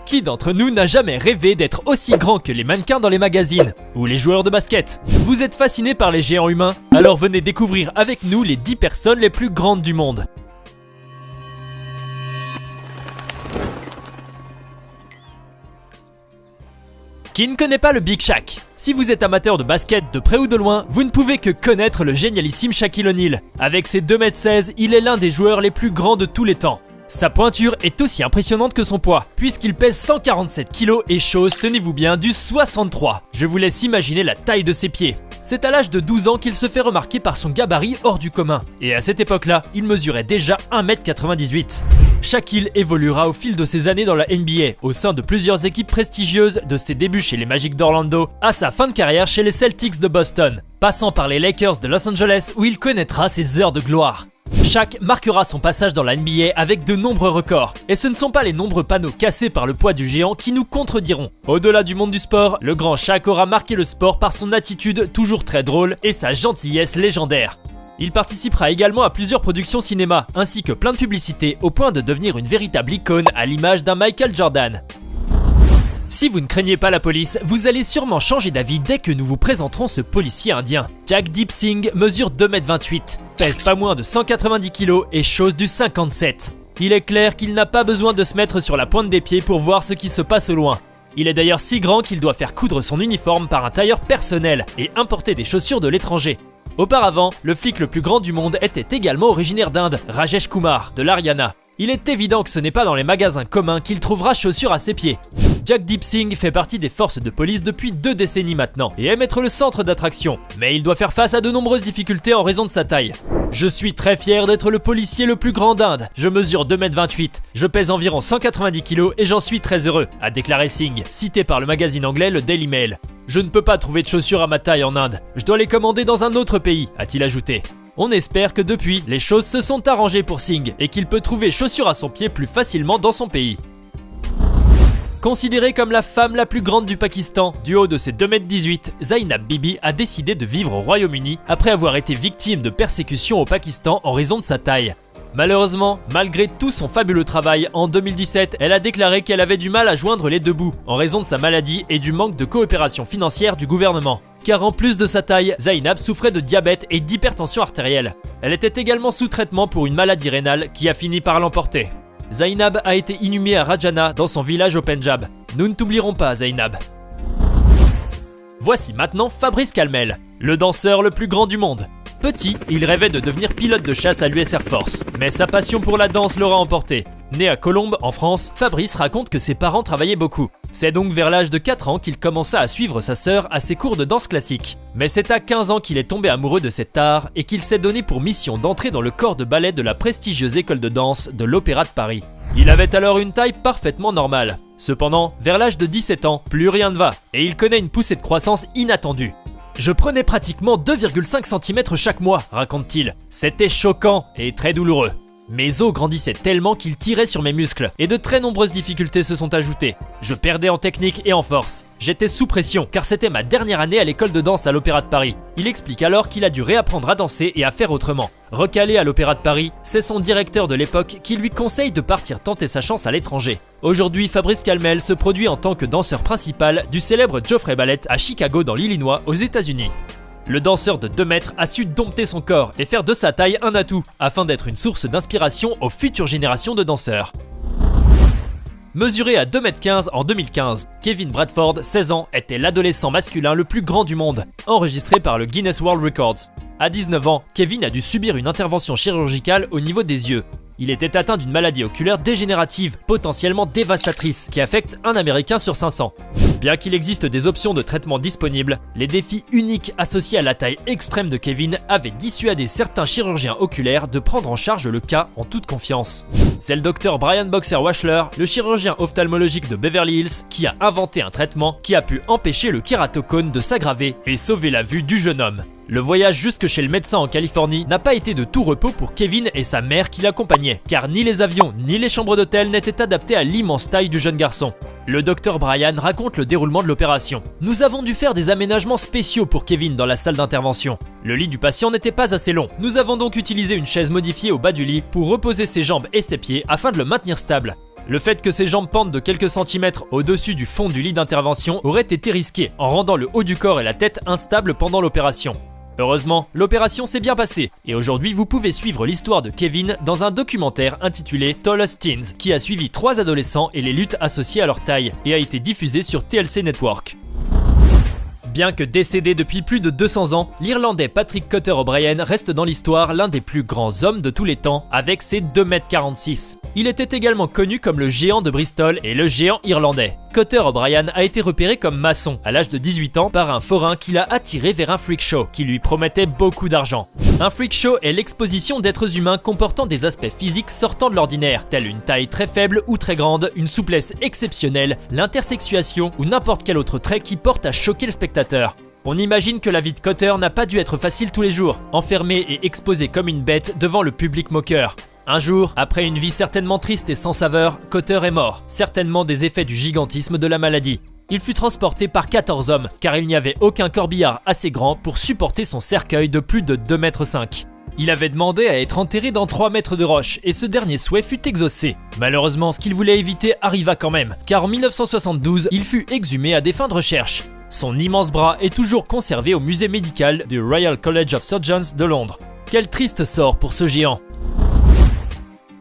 Qui d'entre nous n'a jamais rêvé d'être aussi grand que les mannequins dans les magazines ou les joueurs de basket? Vous êtes fasciné par les géants humains? Alors venez découvrir avec nous les 10 personnes les plus grandes du monde. Qui ne connaît pas le Big Shaq? Si vous êtes amateur de basket de près ou de loin, vous ne pouvez que connaître le génialissime Shaquille O'Neal. Avec ses 2,16 m, il est l'un des joueurs les plus grands de tous les temps. Sa pointure est aussi impressionnante que son poids, puisqu'il pèse 147 kg et chose, tenez-vous bien, du 63. Je vous laisse imaginer la taille de ses pieds. C'est à l'âge de 12 ans qu'il se fait remarquer par son gabarit hors du commun. Et à cette époque-là, il mesurait déjà 1,98 m. Shaquille évoluera au fil de ses années dans la NBA, au sein de plusieurs équipes prestigieuses, de ses débuts chez les Magic d'Orlando à sa fin de carrière chez les Celtics de Boston, passant par les Lakers de Los Angeles où il connaîtra ses heures de gloire. Shaq marquera son passage dans la NBA avec de nombreux records, et ce ne sont pas les nombreux panneaux cassés par le poids du géant qui nous contrediront. Au-delà du monde du sport, le grand Shaq aura marqué le sport par son attitude toujours très drôle et sa gentillesse légendaire. Il participera également à plusieurs productions cinéma, ainsi que plein de publicités, au point de devenir une véritable icône à l'image d'un Michael Jordan. Si vous ne craignez pas la police, vous allez sûrement changer d'avis dès que nous vous présenterons ce policier indien. Jagdeep Singh mesure 2,28 m, pèse pas moins de 190 kg et chose du 57. Il est clair qu'il n'a pas besoin de se mettre sur la pointe des pieds pour voir ce qui se passe au loin. Il est d'ailleurs si grand qu'il doit faire coudre son uniforme par un tailleur personnel et importer des chaussures de l'étranger. Auparavant, le flic le plus grand du monde était également originaire d'Inde, Rajesh Kumar, de l'Haryana. Il est évident que ce n'est pas dans les magasins communs qu'il trouvera chaussures à ses pieds. Jagdeep Singh fait partie des forces de police depuis 2 décennies maintenant et aime être le centre d'attraction, mais il doit faire face à de nombreuses difficultés en raison de sa taille. Je suis très fier d'être le policier le plus grand d'Inde. Je mesure 2,28 m, je pèse environ 190 kg et j'en suis très heureux, a déclaré Singh, cité par le magazine anglais le Daily Mail. Je ne peux pas trouver de chaussures à ma taille en Inde, je dois les commander dans un autre pays, a-t-il ajouté. On espère que depuis, les choses se sont arrangées pour Singh et qu'il peut trouver chaussures à son pied plus facilement dans son pays. Considérée comme la femme la plus grande du Pakistan, du haut de ses 2,18 m, Zainab Bibi a décidé de vivre au Royaume-Uni après avoir été victime de persécutions au Pakistan en raison de sa taille. Malheureusement, malgré tout son fabuleux travail, en 2017, elle a déclaré qu'elle avait du mal à joindre les deux bouts en raison de sa maladie et du manque de coopération financière du gouvernement. Car en plus de sa taille, Zainab souffrait de diabète et d'hypertension artérielle. Elle était également sous traitement pour une maladie rénale qui a fini par l'emporter. Zainab a été inhumée à Rajana dans son village au Pendjab. Nous ne t'oublierons pas, Zainab. Voici maintenant Fabrice Calmel, le danseur le plus grand du monde. Petit, il rêvait de devenir pilote de chasse à l'US Air Force, mais sa passion pour la danse l'aura emporté. Né à Colombes, en France, Fabrice raconte que ses parents travaillaient beaucoup. C'est donc vers l'âge de 4 ans qu'il commença à suivre sa sœur à ses cours de danse classique. Mais c'est à 15 ans qu'il est tombé amoureux de cet art et qu'il s'est donné pour mission d'entrer dans le corps de ballet de la prestigieuse école de danse de l'Opéra de Paris. Il avait alors une taille parfaitement normale. Cependant, vers l'âge de 17 ans, plus rien ne va et il connaît une poussée de croissance inattendue. Je prenais pratiquement 2,5 cm chaque mois, raconte-t-il. C'était choquant et très douloureux. Mes os grandissaient tellement qu'ils tiraient sur mes muscles et de très nombreuses difficultés se sont ajoutées. Je perdais en technique et en force. J'étais sous pression car c'était ma dernière année à l'école de danse à l'Opéra de Paris. Il explique alors qu'il a dû réapprendre à danser et à faire autrement. Recalé à l'Opéra de Paris, c'est son directeur de l'époque qui lui conseille de partir tenter sa chance à l'étranger. Aujourd'hui, Fabrice Calmel se produit en tant que danseur principal du célèbre Joffrey Ballet à Chicago dans l'Illinois aux États-Unis. Le danseur de 2 mètres a su dompter son corps et faire de sa taille un atout, afin d'être une source d'inspiration aux futures générations de danseurs. Mesuré à 2,15 m en 2015, Kevin Bradford, 16 ans, était l'adolescent masculin le plus grand du monde, enregistré par le Guinness World Records. À 19 ans, Kevin a dû subir une intervention chirurgicale au niveau des yeux. Il était atteint d'une maladie oculaire dégénérative, potentiellement dévastatrice, qui affecte un Américain sur 500. Bien qu'il existe des options de traitement disponibles, les défis uniques associés à la taille extrême de Kevin avaient dissuadé certains chirurgiens oculaires de prendre en charge le cas en toute confiance. C'est le docteur Brian Boxer Washler, le chirurgien ophtalmologique de Beverly Hills, qui a inventé un traitement qui a pu empêcher le kératocone de s'aggraver et sauver la vue du jeune homme. Le voyage jusque chez le médecin en Californie n'a pas été de tout repos pour Kevin et sa mère qui l'accompagnaient, car ni les avions ni les chambres d'hôtel n'étaient adaptés à l'immense taille du jeune garçon. Le docteur Brian raconte le déroulement de l'opération. « Nous avons dû faire des aménagements spéciaux pour Kevin dans la salle d'intervention. Le lit du patient n'était pas assez long. Nous avons donc utilisé une chaise modifiée au bas du lit pour reposer ses jambes et ses pieds afin de le maintenir stable. Le fait que ses jambes pendent de quelques centimètres au-dessus du fond du lit d'intervention aurait été risqué en rendant le haut du corps et la tête instables pendant l'opération. Heureusement, l'opération s'est bien passée et aujourd'hui vous pouvez suivre l'histoire de Kevin dans un documentaire intitulé Tallest Teens qui a suivi 3 adolescents et les luttes associées à leur taille et a été diffusé sur TLC Network. Bien que décédé depuis plus de 200 ans, l'Irlandais Patrick Cotter O'Brien reste dans l'histoire l'un des plus grands hommes de tous les temps avec ses 2,46 m. Il était également connu comme le géant de Bristol et le géant irlandais. Cotter O'Brien a été repéré comme maçon à l'âge de 18 ans par un forain qui l'a attiré vers un freak show qui lui promettait beaucoup d'argent. Un freak show est l'exposition d'êtres humains comportant des aspects physiques sortant de l'ordinaire, tels une taille très faible ou très grande, une souplesse exceptionnelle, l'intersexuation ou n'importe quel autre trait qui porte à choquer le spectateur. On imagine que la vie de Cotter n'a pas dû être facile tous les jours, enfermé et exposé comme une bête devant le public moqueur. Un jour, après une vie certainement triste et sans saveur, Cotter est mort, certainement des effets du gigantisme de la maladie. Il fut transporté par 14 hommes, car il n'y avait aucun corbillard assez grand pour supporter son cercueil de plus de 2,5 m. Il avait demandé à être enterré dans 3 mètres de roche, et ce dernier souhait fut exaucé. Malheureusement, ce qu'il voulait éviter arriva quand même, car en 1972, il fut exhumé à des fins de recherche. Son immense bras est toujours conservé au musée médical du Royal College of Surgeons de Londres. Quel triste sort pour ce géant.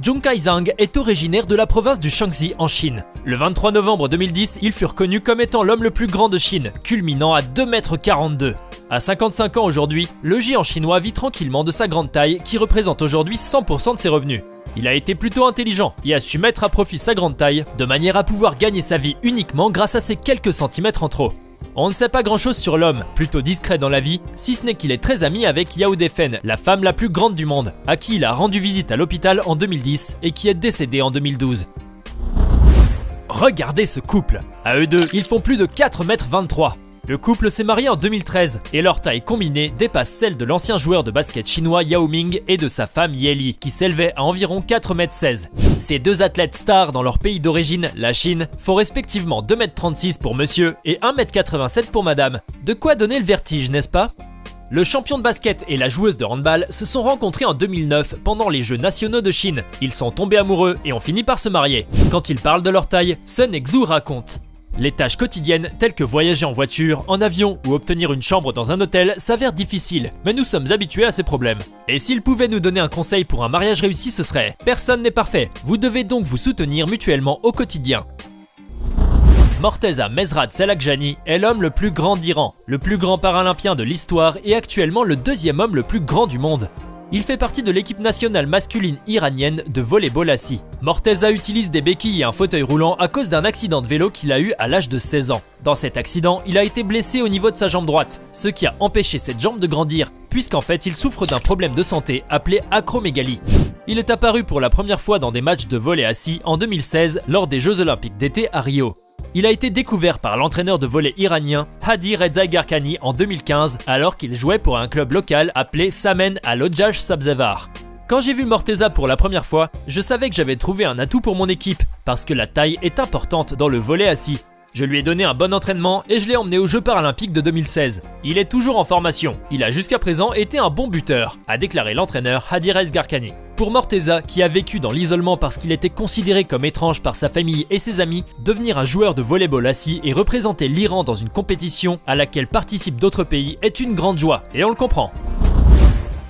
Zhong Kaizang est originaire de la province du Shaanxi en Chine. Le 23 novembre 2010, il fut reconnu comme étant l'homme le plus grand de Chine, culminant à 2,42 m. À 55 ans aujourd'hui, le géant chinois vit tranquillement de sa grande taille qui représente aujourd'hui 100% de ses revenus. Il a été plutôt intelligent et a su mettre à profit sa grande taille de manière à pouvoir gagner sa vie uniquement grâce à ses quelques centimètres en trop. On ne sait pas grand chose sur l'homme, plutôt discret dans la vie, si ce n'est qu'il est très ami avec Yao Defen, la femme la plus grande du monde, à qui il a rendu visite à l'hôpital en 2010 et qui est décédée en 2012. Regardez ce couple. À eux deux, ils font plus de 4,23 m. Le couple s'est marié en 2013 et leur taille combinée dépasse celle de l'ancien joueur de basket chinois Yao Ming et de sa femme Ye qui s'élevait à environ 4,16 m. Ces deux athlètes stars dans leur pays d'origine, la Chine, font respectivement 2,36 m pour monsieur et 1,87 m pour madame. De quoi donner le vertige, n'est-ce pas ? Le champion de basket et la joueuse de handball se sont rencontrés en 2009 pendant les Jeux nationaux de Chine. Ils sont tombés amoureux et ont fini par se marier. Quand ils parlent de leur taille, Sun et Xu racontent. Les tâches quotidiennes telles que voyager en voiture, en avion ou obtenir une chambre dans un hôtel s'avèrent difficiles, mais nous sommes habitués à ces problèmes. Et s'ils pouvaient nous donner un conseil pour un mariage réussi, ce serait « Personne n'est parfait, vous devez donc vous soutenir mutuellement au quotidien ». Morteza Mesrat Selakjani est l'homme le plus grand d'Iran, le plus grand paralympien de l'histoire et actuellement le deuxième homme le plus grand du monde. Il fait partie de l'équipe nationale masculine iranienne de volley-ball assis. Morteza utilise des béquilles et un fauteuil roulant à cause d'un accident de vélo qu'il a eu à l'âge de 16 ans. Dans cet accident, il a été blessé au niveau de sa jambe droite, ce qui a empêché cette jambe de grandir, puisqu'en fait il souffre d'un problème de santé appelé acromégalie. Il est apparu pour la première fois dans des matchs de volley assis en 2016 lors des Jeux Olympiques d'été à Rio. Il a été découvert par l'entraîneur de volley iranien Hadi Reza Garkani en 2015 alors qu'il jouait pour un club local appelé Samen Al-Hojaj Sabzevar. Quand j'ai vu Morteza pour la première fois, je savais que j'avais trouvé un atout pour mon équipe parce que la taille est importante dans le volley assis. Je lui ai donné un bon entraînement et je l'ai emmené aux Jeux Paralympiques de 2016. Il est toujours en formation, il a jusqu'à présent été un bon buteur, a déclaré l'entraîneur Hadi Reza Garkani. Pour Morteza, qui a vécu dans l'isolement parce qu'il était considéré comme étrange par sa famille et ses amis, devenir un joueur de volley-ball assis et représenter l'Iran dans une compétition à laquelle participent d'autres pays est une grande joie, et on le comprend.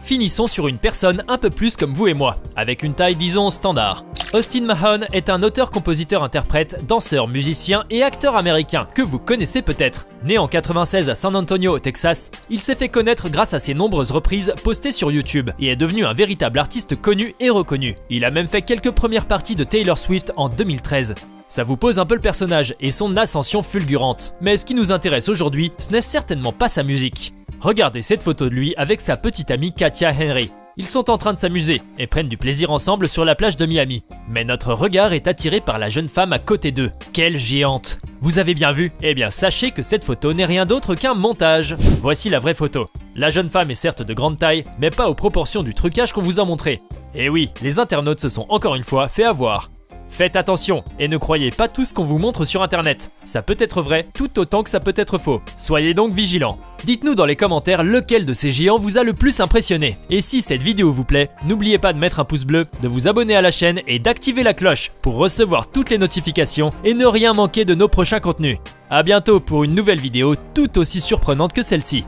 Finissons sur une personne un peu plus comme vous et moi, avec une taille disons standard. Austin Mahone est un auteur-compositeur-interprète, danseur, musicien et acteur américain que vous connaissez peut-être. Né en 96 à San Antonio au Texas, il s'est fait connaître grâce à ses nombreuses reprises postées sur YouTube et est devenu un véritable artiste connu et reconnu. Il a même fait quelques premières parties de Taylor Swift en 2013. Ça vous pose un peu le personnage et son ascension fulgurante. Mais ce qui nous intéresse aujourd'hui, ce n'est certainement pas sa musique. Regardez cette photo de lui avec sa petite amie Katia Henry. Ils sont en train de s'amuser et prennent du plaisir ensemble sur la plage de Miami. Mais notre regard est attiré par la jeune femme à côté d'eux. Quelle géante! Vous avez bien vu? Eh bien sachez que cette photo n'est rien d'autre qu'un montage. Voici la vraie photo. La jeune femme est certes de grande taille, mais pas aux proportions du trucage qu'on vous a montré. Et oui, les internautes se sont encore une fois fait avoir. Faites attention et ne croyez pas tout ce qu'on vous montre sur internet. Ça peut être vrai tout autant que ça peut être faux. Soyez donc vigilants. Dites-nous dans les commentaires lequel de ces géants vous a le plus impressionné. Et si cette vidéo vous plaît, n'oubliez pas de mettre un pouce bleu, de vous abonner à la chaîne et d'activer la cloche pour recevoir toutes les notifications et ne rien manquer de nos prochains contenus. A bientôt pour une nouvelle vidéo tout aussi surprenante que celle-ci.